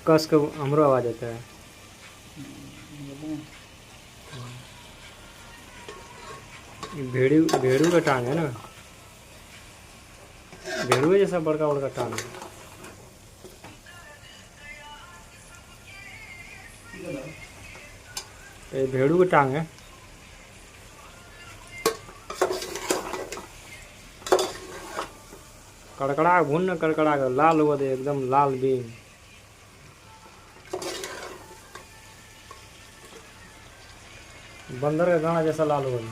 कस के हमरो आवाज आता है। भेड़ू भेड़ू का टांग है ना, भेड़ू जैसा बड़का बड़का टांग है। ये भेड़ू का टांग है। कड़कड़ा भून न, कड़कड़ा कर लाल हुआ दे, एकदम लाल बीन। बंदर का गाना जैसा लाल हुआ दे।